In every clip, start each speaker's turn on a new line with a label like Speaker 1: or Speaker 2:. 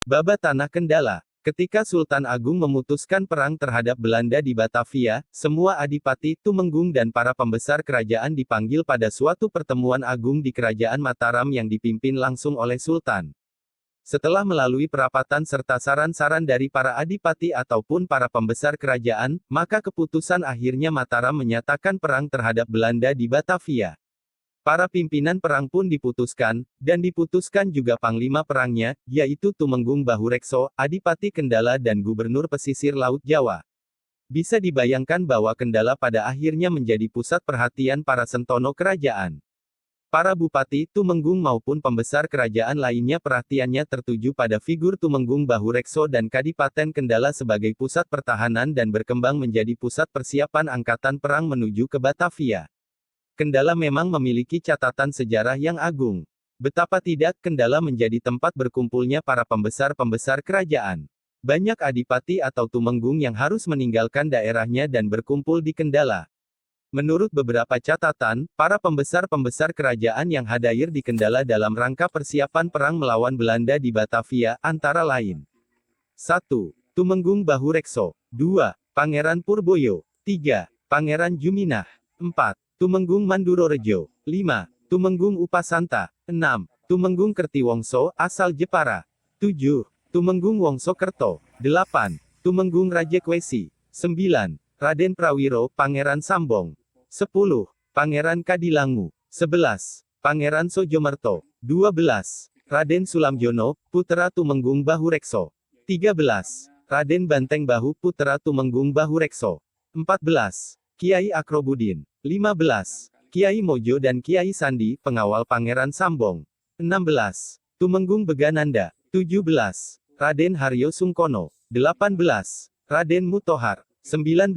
Speaker 1: Babat Tanah Kendala. Ketika Sultan Agung memutuskan perang terhadap Belanda di Batavia, semua adipati, tumenggung dan para pembesar kerajaan dipanggil pada suatu pertemuan agung di Kerajaan Mataram yang dipimpin langsung oleh Sultan. Setelah melalui perapatan serta saran-saran dari para adipati ataupun para pembesar kerajaan, maka keputusan akhirnya Mataram menyatakan perang terhadap Belanda di Batavia. Para pimpinan perang pun diputuskan, dan diputuskan juga panglima perangnya, yaitu Tumenggung Bahurekso, Adipati Kendala dan Gubernur Pesisir Laut Jawa. Bisa dibayangkan bahwa Kendala pada akhirnya menjadi pusat perhatian para sentono kerajaan. Para bupati, tumenggung maupun pembesar kerajaan lainnya perhatiannya tertuju pada figur Tumenggung Bahurekso dan Kadipaten Kendala sebagai pusat pertahanan dan berkembang menjadi pusat persiapan angkatan perang menuju ke Batavia. Kendala memang memiliki catatan sejarah yang agung. Betapa tidak, Kendala menjadi tempat berkumpulnya para pembesar-pembesar kerajaan. Banyak adipati atau tumenggung yang harus meninggalkan daerahnya dan berkumpul di Kendala. Menurut beberapa catatan, para pembesar-pembesar kerajaan yang hadir di Kendala dalam rangka persiapan perang melawan Belanda di Batavia, antara lain. 1. Tumenggung Bahurekso. 2. Pangeran Purboyo. 3. Pangeran Juminah. 4. Tumenggung Mandurorejo. 5. Tumenggung Upasanta. 6. Tumenggung Kertiwongso, asal Jepara. 7. Tumenggung Wongsokerto. 8. Tumenggung Rajekwesi. 9. Raden Prawiro, Pangeran Sambong. 10. Pangeran Kadilangu. 11. Pangeran Sojomerto. 12. Raden Sulamjono, putra Tumenggung Bahurekso. 13. Raden Banteng Bahu, putra Tumenggung Bahurekso. 14. Kiai Akrobudin. 15. Kiai Mojo dan Kiai Sandi, pengawal Pangeran Sambong. 16. Tumenggung Begananda. 17. Raden Haryo Sungkono. 18. Raden Mutohar. 19.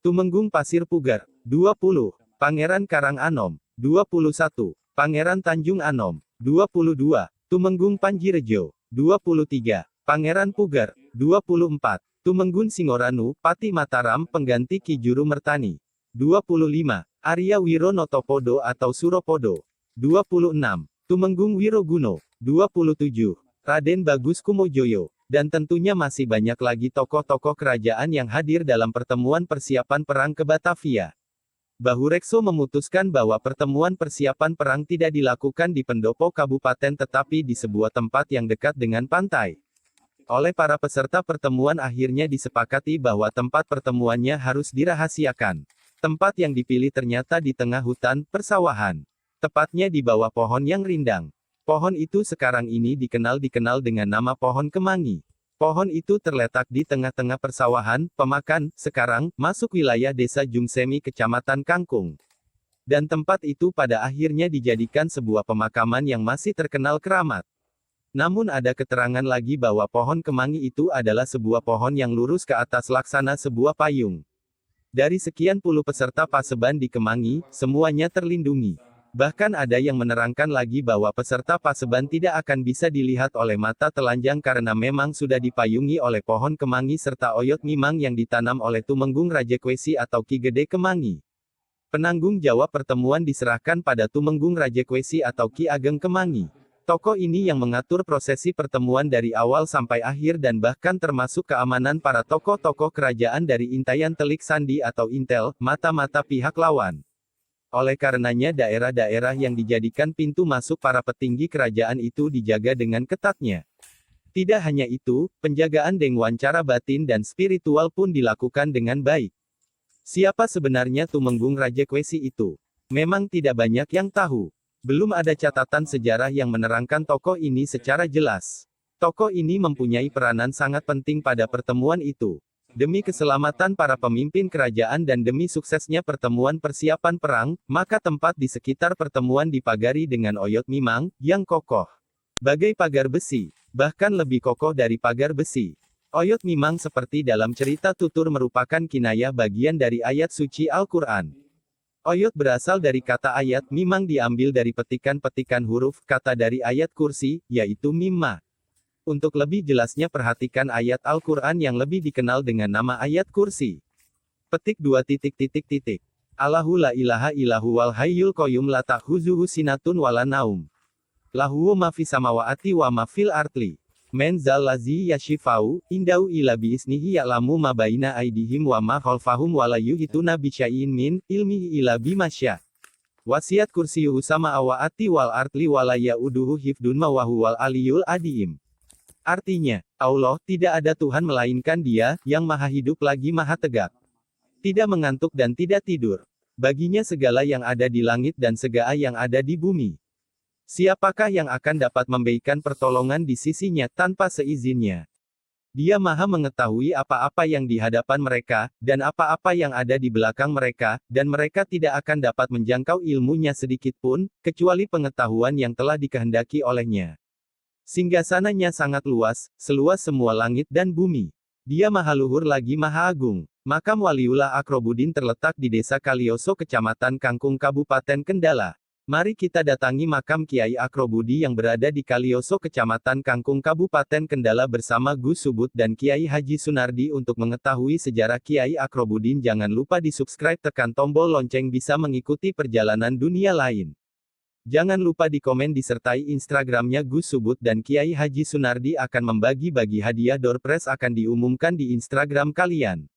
Speaker 1: Tumenggung Pasir Pugar. 20. Pangeran Karang Anom. 21. Pangeran Tanjung Anom. 22. Tumenggung Panjirejo. 23. Pangeran Pugar. 24. Tumenggung Singoranu, Pati Mataram, pengganti Ki Juru Mertani. 25. Arya Wiro Notopodo atau Suropodo. 26. Tumenggung Wiroguno. 27. Raden Bagus Kumojoyo. Dan tentunya masih banyak lagi tokoh-tokoh kerajaan yang hadir dalam pertemuan persiapan perang ke Batavia. Bahurekso memutuskan bahwa pertemuan persiapan perang tidak dilakukan di pendopo kabupaten tetapi di sebuah tempat yang dekat dengan pantai. Oleh para peserta pertemuan akhirnya disepakati bahwa tempat pertemuannya harus dirahasiakan. Tempat yang dipilih ternyata di tengah hutan, persawahan. Tepatnya di bawah pohon yang rindang. Pohon itu sekarang ini dikenal dengan nama pohon kemangi. Pohon itu terletak di tengah-tengah persawahan, Pemakan, sekarang, masuk wilayah desa Jungsemi Kecamatan Kangkung. Dan tempat itu pada akhirnya dijadikan sebuah pemakaman yang masih terkenal keramat. Namun ada keterangan lagi bahwa pohon kemangi itu adalah sebuah pohon yang lurus ke atas laksana sebuah payung. Dari sekian puluh peserta paseban di Kemangi, semuanya terlindungi. Bahkan ada yang menerangkan lagi bahwa peserta paseban tidak akan bisa dilihat oleh mata telanjang karena memang sudah dipayungi oleh pohon kemangi serta oyot mimang yang ditanam oleh Tumenggung Rajekwesi atau Ki Gede Kemangi. Penanggung jawab pertemuan diserahkan pada Tumenggung Rajekwesi atau Ki Ageng Kemangi. Tokoh ini yang mengatur prosesi pertemuan dari awal sampai akhir dan bahkan termasuk keamanan para tokoh-tokoh kerajaan dari intayan telik sandi atau intel, mata-mata pihak lawan. Oleh karenanya daerah-daerah yang dijadikan pintu masuk para petinggi kerajaan itu dijaga dengan ketatnya. Tidak hanya itu, penjagaan dengwancara batin dan spiritual pun dilakukan dengan baik. Siapa sebenarnya Tumenggung Rajekwesi itu? Memang tidak banyak yang tahu. Belum ada catatan sejarah yang menerangkan tokoh ini secara jelas. Tokoh ini mempunyai peranan sangat penting pada pertemuan itu. Demi keselamatan para pemimpin kerajaan dan demi suksesnya pertemuan persiapan perang, maka tempat di sekitar pertemuan dipagari dengan oyot mimang, yang kokoh. Bagai pagar besi. Bahkan lebih kokoh dari pagar besi. Oyot mimang seperti dalam cerita tutur merupakan kinayah bagian dari ayat suci Al-Quran. Oyot berasal dari kata ayat, mimang diambil dari petikan-petikan huruf, kata dari ayat kursi, yaitu mimma. Untuk lebih jelasnya perhatikan ayat Al-Quran yang lebih dikenal dengan nama ayat kursi. Petik 2. Allahu la ilaha illahu wal hayyul qayyum la ta'khuzuhu sinatun wala naum. Lahu ma fis samawati wa ma fil ardi. Men zal lazi yashifau, indau ila biisnihi ya'lamu ma baina aidihim wa ma khalfahum wa la yuhituna bisyai'in min ilmihi illa bimasya. Wasiat kursiyuhu samawati wal ardi wa la ya'uduhu hifdunma wa huwal aliyul adhim. Artinya, Allah, tidak ada Tuhan melainkan Dia, yang maha hidup lagi maha tegak. Tidak mengantuk dan tidak tidur. Baginya segala yang ada di langit dan segala yang ada di bumi. Siapakah yang akan dapat memberikan pertolongan di sisinya tanpa seizinnya? Dia maha mengetahui apa-apa yang di hadapan mereka, dan apa-apa yang ada di belakang mereka, dan mereka tidak akan dapat menjangkau ilmunya sedikit pun, kecuali pengetahuan yang telah dikehendaki olehnya. Singgasananya sangat luas, seluas semua langit dan bumi. Dia maha luhur lagi maha agung. Makam Waliullah Akrobudin terletak di Desa Kalioso Kecamatan Kangkung Kabupaten Kendala. Mari kita datangi makam Kiai Akrobudi yang berada di Kalioso Kecamatan Kangkung Kabupaten Kendala bersama Gus Subud dan Kiai Haji Sunardi untuk mengetahui sejarah Kiai Akrobudin. Jangan lupa di subscribe, tekan tombol lonceng bisa mengikuti perjalanan dunia lain. Jangan lupa di komen disertai Instagramnya Gus Subud dan Kiai Haji Sunardi akan membagi-bagi hadiah door prize akan diumumkan di Instagram kalian.